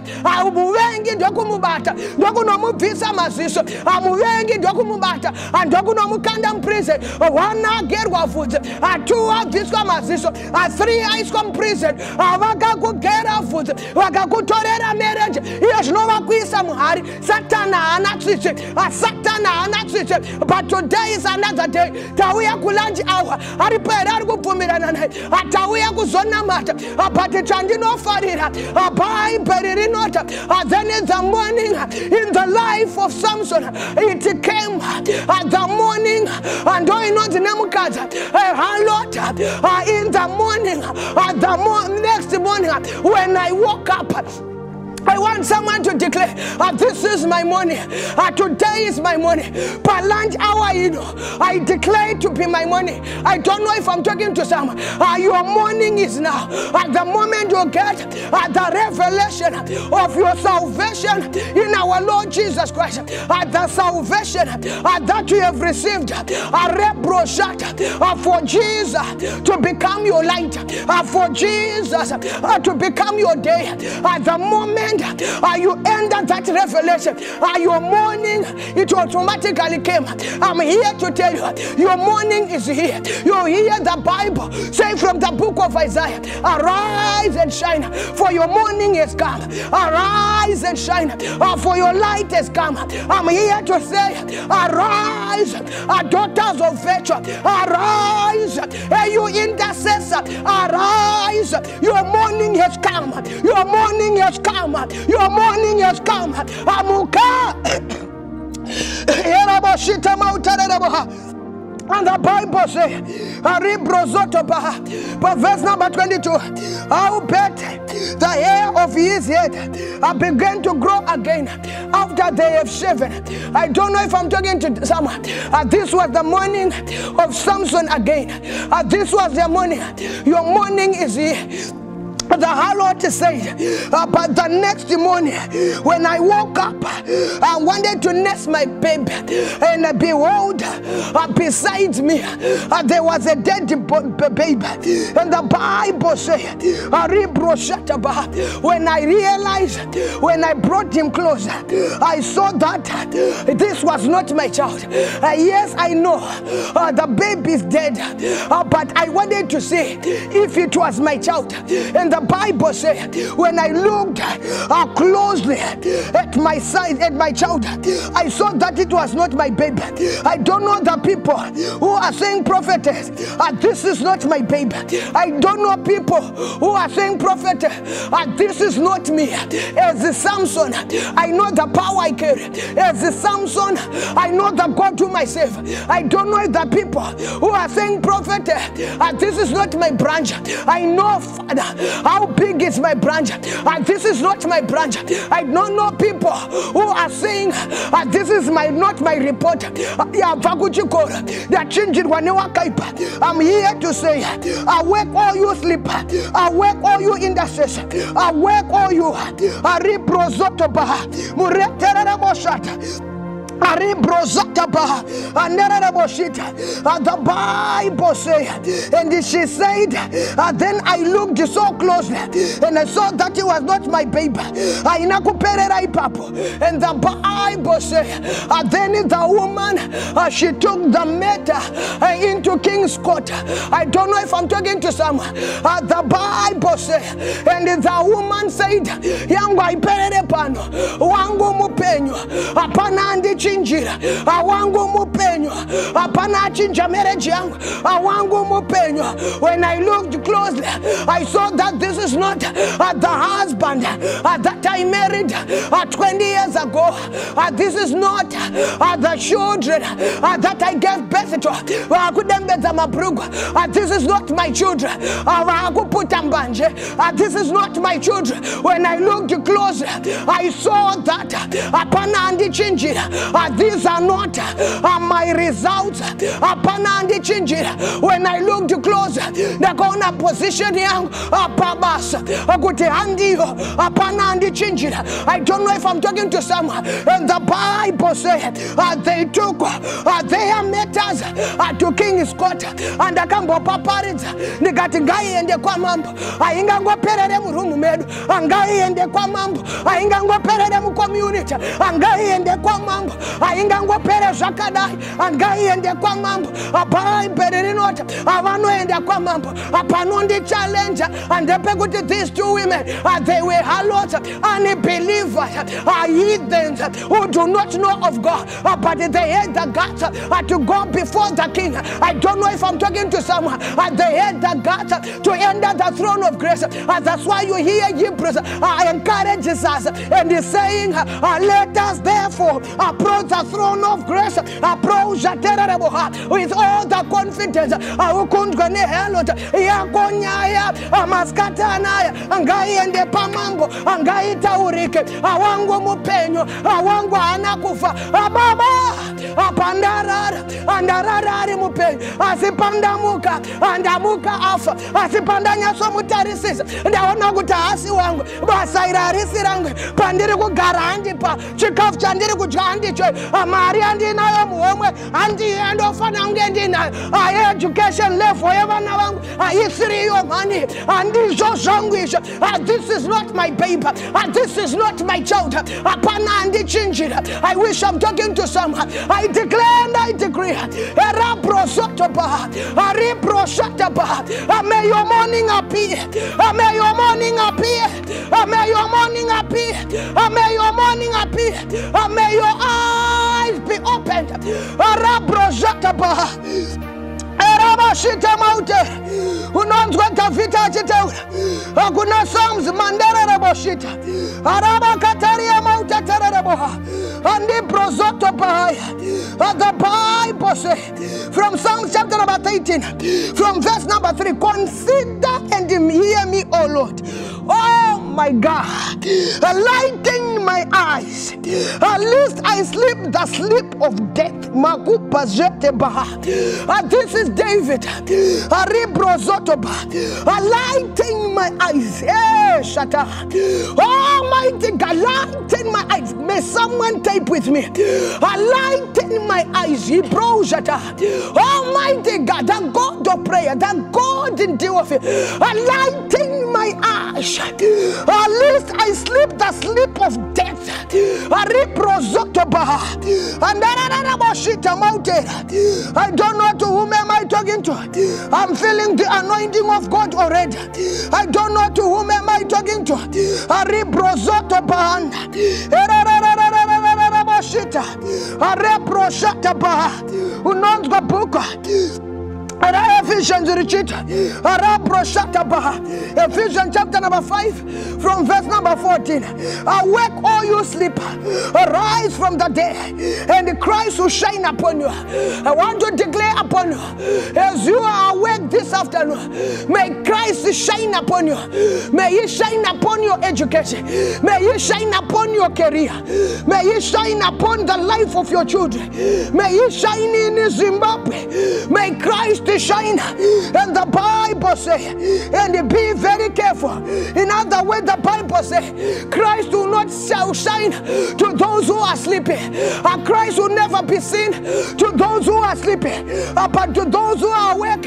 Speaker 1: muvengi ndokumubata ndokunomubvisa maziso muvengi ndokumubata ndokunomukanda muprison 1 agerwa vhudzi 2 abviswa maziso 3 aiswa muprison vakakugera vhudzi vakakutorera marriage iyo zvinovakuisa muhari satana haana tsitsi satana haana tsitsi but today is another day tauya kulunch hour ari pere ari kubvumirana naye tauya kuzonamata but chandinofarira bhaibheri rinoti then in the morning in the life of Samson it came the morning ndo inonzi nemukadzi halota in the morning the next morning when I woke up I want someone to declare, this is my morning. Today is my morning. Per lunch hour, you know, I declare to be my morning. I don't know if I'm talking to someone. Your morning is now. At the moment you get the revelation of your salvation in our Lord Jesus Christ. The salvation that you have received. For Jesus to become your light. For Jesus to become your day. At the moment you enter that revelation, your morning, it automatically came. I'm here to tell you, your morning is here. You hear the Bible say from the book of Isaiah, arise and shine, for your morning has come. Arise and shine, for your light has come. I'm here to say, arise, daughters of virtue, arise, you intercessor, arise, your morning has come. Your morning has come. Your morning has come. Amuka. And the Bible says, but verse number 22, how bet the hair of his head began to grow again after they have shaven. I don't know if I'm talking to someone. This was the morning of Samson again. This was the morning. Your morning is here. The harlot said, but the next morning when I woke up, I wanted to nurse my baby, and behold, beside me there was a dead baby. And the Bible said, when I realized, when I brought him closer, I saw that this was not my child. Yes, I know the baby is dead, but I wanted to see if it was my child. And the Bible said, when I looked closely at my side, at my child, I saw that it was not my baby. I don't know the people who are saying, prophetess, this is not my baby. I don't know people who are saying, prophet, this is not me. As a Samson, I know the power I carry. As a Samson, I know the God whom I serve. I don't know the people who are saying, prophet, this is not my branch. I know, Father, how big is my branch. This is not my branch. I don't know people who are saying, this is not my report. I'm here to say, awake all you sleeper, awake all you intercessor, awake all you the Bible says, and she said, then I looked so closely and I saw that it was not my baby. And the Bible says, then the woman, she took the matter into King's Court. I don't know if I'm talking to someone. The Bible says, and the woman said, yangu ipelele pano, wangu mupenyo, apana andi chinjira, awangu mupenyo, apana chinja marriage yangu, awangu mupenyo. When I looked closely, I saw that this is not the husband that I married 20 years ago. This is not the children that I gave birth to. This is not my children. This is not my children. When I looked closely, I saw that these are not my results. When I looked close, the position young Pabas, I don't know if I'm talking to someone. And the Bible said they took their matters to King's Court and the Campo Paparitz. They got a guy and the Quamambo. I ain't gonna go pay them room med, and guy and the Quamambo. I ain't gonna go pay them community, and guy and the Quamambo. I ain't gonna go pay Zakadai, and guy and the Quamambo. A pie better not. I want to end the Quamambo. A Panondi challenge, and they put these two women. They were hallots and believers, heathens who do not know of God, but they had the guts to go before the king. I don't know if I'm talking to someone. They had the guts to enter the throne of grace. That's why you hear Hebrews encourages us and is saying, let us therefore approach the throne of grace, approach with all the confidence. Angai and the Pamambo, Angai Taurike, Awango Mupenyo, Awango Anakufa, Ababa, Apandara, and Arari Mupe, Asipandamuka, and Amuka Alpha, Asipandanya Somutarisis, and I want to ask you, Basaira Risirang, Pandirigo Garandipa, Chikov Chandirigo Jandicho, Amariandina, and the end of Anangandina, education left forever now, history of money, and this is anguish. This is not my baby, this is not my child. I wish I'm talking to someone. I declare and I decree, may your morning appear, may your morning appear, may your morning appear, may your morning appear, may your eyes be opened. Arabashita Maute, Unonzweta Vita Chitaura, Aguna Psalms Mandara Raboshita, Araba Kataria Mauta Taraboha, and the Prosoto Bahaya. The Bible says from Psalms chapter number 18, from verse number 3, consider and hear me, O Lord. Oh my God, lighten my eyes, at least I sleep the sleep of death. This is David. Lighten my eyes. Almighty God, lighten my eyes. May someone type with me. Lighten my eyes. Almighty God, the God of prayer, the God in deal with it. Lighten my eyes. At least I sleep the sleep of death. I don't know to whom am I talking to. I'm feeling the anointing of God already. I don't know to whom am I talking to. Ephesians chapter number 5 from verse number 14. Awake, all you sleeper, arise from the dead, and Christ will shine upon you. I want to declare upon you, as you are awake this afternoon, may Christ shine upon you. May He shine upon your education. May He shine upon your career. May He shine upon the life of your children. May He shine in Zimbabwe. May Christ shine. And the Bible says, and be very careful. In other words, the Bible says, Christ will not shine to those who are sleeping. Christ will never be seen to those who are sleeping. But to those who are awake,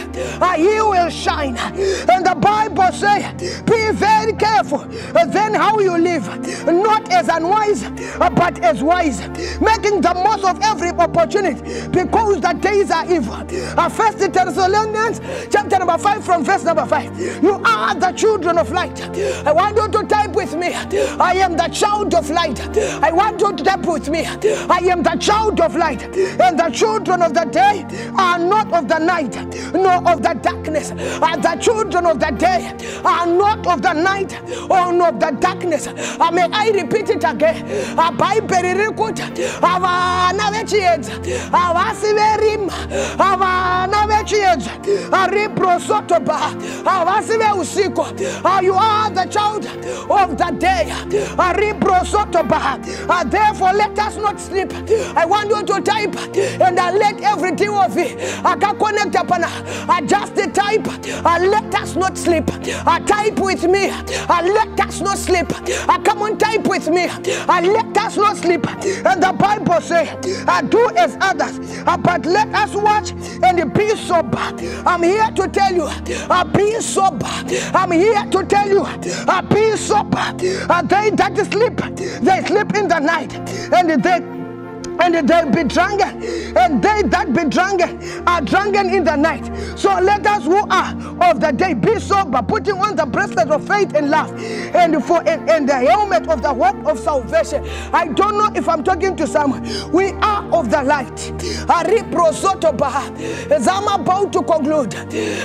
Speaker 1: He will shine. And the Bible says, be very careful. Then how you live, not as unwise, but as wise, making the most of every opportunity, because the days are evil. 1 Thessalonians chapter number 5 from verse number 5. You are the children of light. I want you to type with me. I am the child of light. I want you to type with me. I am the child of light. And the children of the day are not of the night, nor of the darkness. And the children of the day are not of the night or not of the darkness. May I repeat it again? Bible record. Avana vechieds. Avasiverim. Avana vechieds. Ariprosotoba. Avasive usiko. You are the child of the day. Therefore, let us not sleep. I want you to type and let everything of it connect upon just the type. Let us not sleep. Type with me. Let us not sleep. Come on, type with me. Let us not sleep. And the Bible says, do as others, but let us watch and be sober. I'm here to tell you, be sober. I'm here to tell you, be sober. They that sleep, they sleep in the night, and they be drunken, and they that be drunken are drunken in the night. So let us who are of the day be sober, putting on the breastplate of faith and love, and the helmet of the hope of salvation. I don't know if I'm talking to someone. We are of the light. As I'm about to conclude,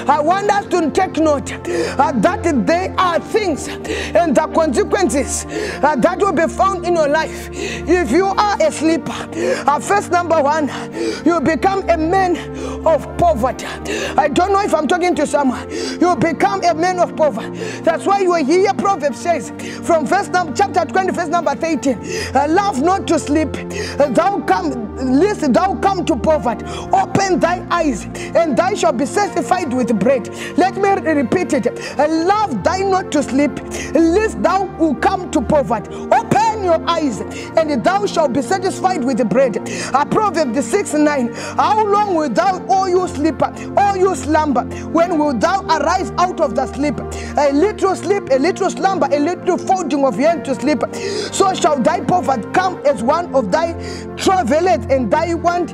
Speaker 1: I want us to take note that there are things and the consequences that will be found in your life if you are a sleeper. First, number one, you become a man of poverty. I don't know if I'm talking to someone. You become a man of poverty. That's why you hear Proverbs says from chapter 20, verse number 13, love not to sleep. Thou come to poverty. Open thy eyes, and thou shalt be satisfied with bread. Let me repeat it. Love thy not to sleep, lest thou will come to poverty. Open your eyes, and thou shalt be satisfied with the bread. Proverbs 6:9. How long wilt thou, O you sleeper, O you slumber? When wilt thou arise out of the sleep? A little sleep, a little slumber, a little folding of hand to sleep. So shall thy poverty come as one of thy travelers, and thy want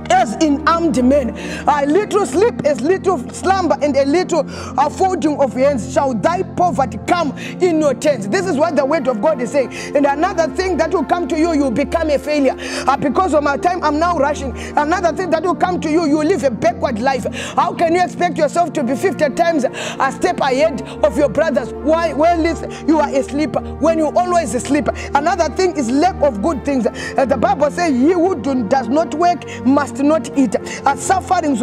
Speaker 1: as in armed men. A little sleep, a little slumber, and a little folding of hands shall thy poverty come in your tents. This is what the word of God is saying. And another thing that will come to you, you become a failure. Because of my time, I'm now rushing. Another thing that will come to you, you live a backward life. How can you expect yourself to be 50 times a step ahead of your brothers? Why? Well, listen, you are a sleeper when you always a sleeper. Another thing is lack of good things. The Bible says, he who does not work must not eat. Sufferings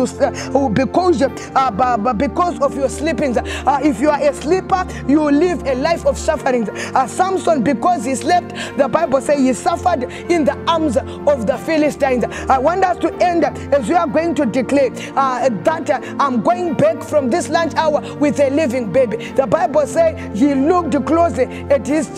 Speaker 1: because of your sleepings. If you are a sleeper, you live a life of sufferings. Samson, because he slept, the Bible says he suffered in the arms of the Philistines. I want us to end as we are going to declare that I'm going back from this lunch hour with a living baby. The Bible says he looked closely at his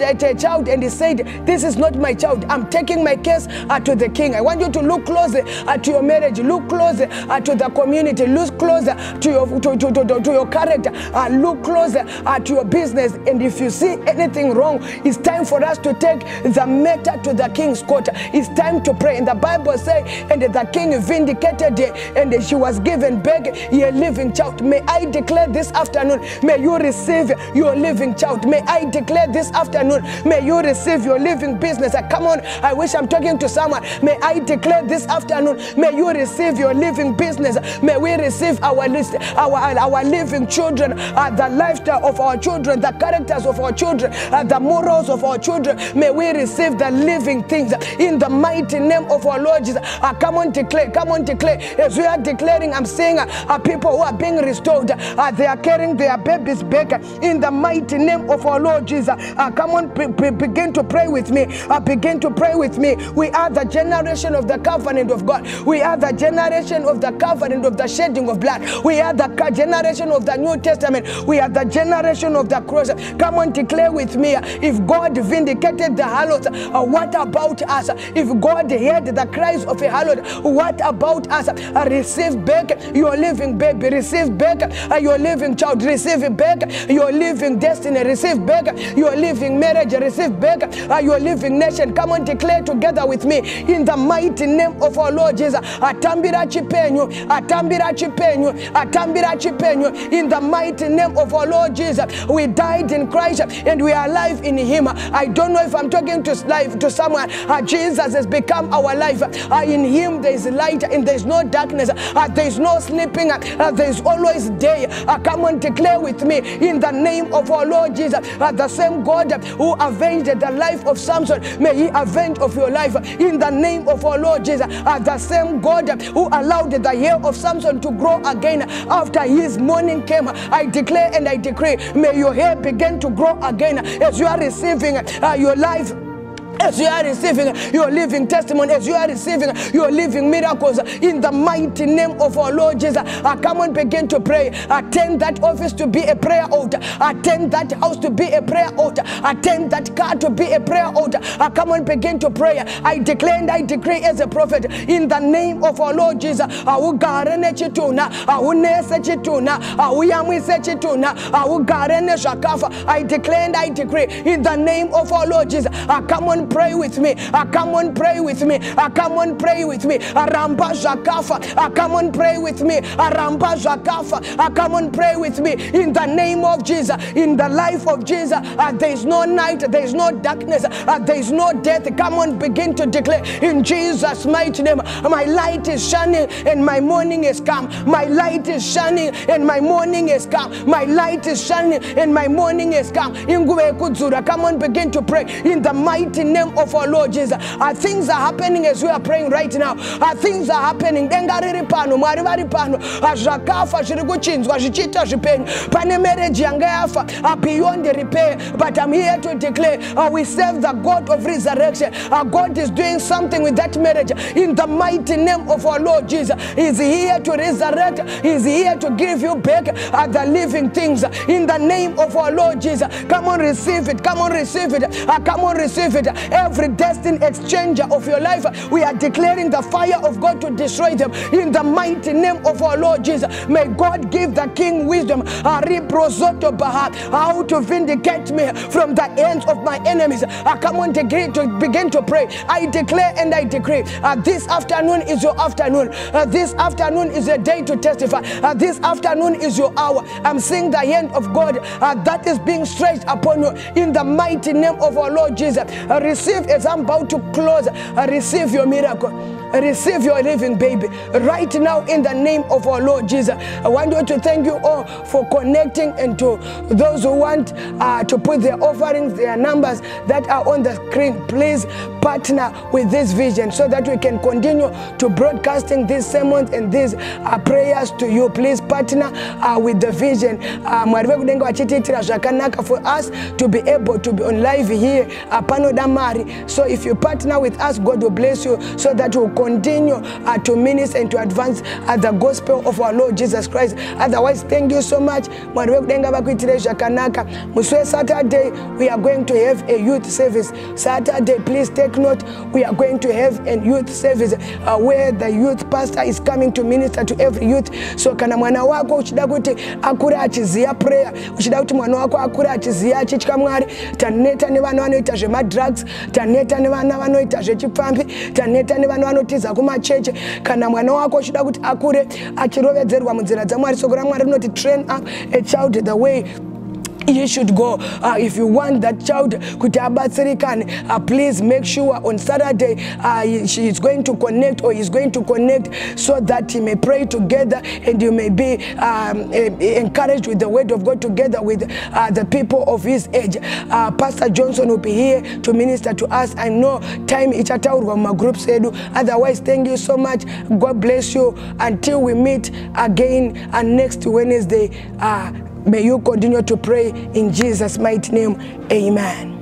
Speaker 1: child and he said, this is not my child. I'm taking my case to the king. I want you to look closely to your marriage, look closer to the community, look closer to your character, look closer to your business. And if you see anything wrong, it's time for us to take the matter to the king's court. It's time to pray. And the Bible says, and the king vindicated her, and she was given back a living child. May I declare this afternoon, may you receive your living child. May I declare this afternoon, may you receive your living business. Come on, I wish I'm talking to someone. May I declare this afternoon, may you receive your living business. May we receive our living children, the lifestyle of our children, the characters of our children, the morals of our children. May we receive the living things in the mighty name of our Lord Jesus. Come on, declare. Come on, declare. As we are declaring, I'm seeing people who are being restored. They are carrying their babies back in the mighty name of our Lord Jesus. Come on, begin to pray with me. Begin to pray with me. We are the generation of the covenant of God. We are the generation of the covenant of the shedding of blood. We are the generation of the New Testament. We are the generation of the cross. Come on, declare with me. If God vindicated the harlot, what about us? If God heard the cries of a harlot, what about us? Receive back your living baby. Receive back your living child. Receive back your living destiny. Receive back your living marriage. Receive back your living nation. Come on, declare together with me in the mighty name of our Lord Jesus. atambira chipenyu, atambira chipenyu, atambira chipenyu. In the mighty name of our Lord Jesus, we died in Christ and we are alive in Him. I don't know if I'm talking to someone. Jesus has become our life. In Him there is light and there is no darkness. There is no sleeping. There is always day. Come on, declare with me in the name of our Lord Jesus. The same God who avenged the life of Samson, may He avenge of your life in the name of our Lord Jesus. The same God who allowed the hair of Samson to grow again after his mourning came, I declare and I decree, may your hair begin to grow again as you are receiving your life. As you are receiving your living testimony, as you are receiving your living miracles, in the mighty name of our Lord Jesus, come on, begin to pray. Attend that office to be a prayer altar. Attend that house to be a prayer altar. Attend that car to be a prayer altar. Come on, begin to pray. I declare and I decree as a prophet, in the name of our Lord Jesus, awugarene chituna, awunese chituna, awuyamwise chituna, awugarene shakafa. I declare and I decree, in the name of our Lord Jesus, come on, pray with me. Come on, pray with me. Come on, pray with me. Aramba Jakafa. Come on, pray with me. Aramba Jakafa. Come on, pray with me. In the name of Jesus, in the life of Jesus, there is no night, there is no darkness, there is no death. Come on, begin to declare in Jesus' mighty name. My light is shining and my morning is come. My light is shining and my morning is come. My light is shining and my morning is come. Come on, begin to pray in the mighty name of our Lord Jesus. Things are happening as we are praying right now. Things are happening. Beyond the repair. But I'm here to declare we serve the God of resurrection. God is doing something with that marriage in the mighty name of our Lord Jesus. He's here to resurrect. He's here to give you back the living things in the name of our Lord Jesus. Come on, receive it. Come on, receive it. Come on, receive it. Every destined exchanger of your life, we are declaring the fire of God to destroy them in the mighty name of our Lord Jesus. May God give the king wisdom how to vindicate me from the hands of my enemies. Come on, begin to pray. I declare and I decree, this afternoon is your afternoon. This afternoon is a day to testify. This afternoon is your hour. I'm seeing the hand of God that is being stretched upon you in the mighty name of our Lord Jesus. Receive, as I'm about to close, receive your miracle. Receive your living baby right now in the name of our Lord Jesus. I want you to thank you all for connecting, and to those who want to put their offerings, their numbers that are on the screen. Please partner with this vision so that we can continue to broadcasting these sermons and these prayers to you. Please partner with the vision for us to be able to be on live here. So if you partner with us, God will bless you so that we'll continue to minister and to advance the gospel of our Lord Jesus Christ. Otherwise, thank you so much. Saturday, we are going to have a youth service. Saturday, please take note, we are going to have a youth service where the youth pastor is coming to minister to every youth. So kana mwana wako uchida kuti akura achizia prayer, uchida kuti mwana wako akura achizia chichikamwari, taneta ne vana vanoita zvema drugs, taneta ne vana vanoita zvechipfambi, taneta ne vana vanotiza kumacheche. Kana mwana wako uchida kuti akure achirovedzerwa munzira dzaMwari, soko raMwari rinoti train up a child the way you should go. If you want that child please make sure on Saturday she is going to connect, or is going to connect, so that he may pray together and you may be encouraged with the word of God together with the people of his age. Pastor Johnson will be here to minister to us. I know time ichataurwa ma groups edu. Otherwise, thank you so much. God bless you until we meet again next Wednesday. May you continue to pray in Jesus' mighty name. Amen.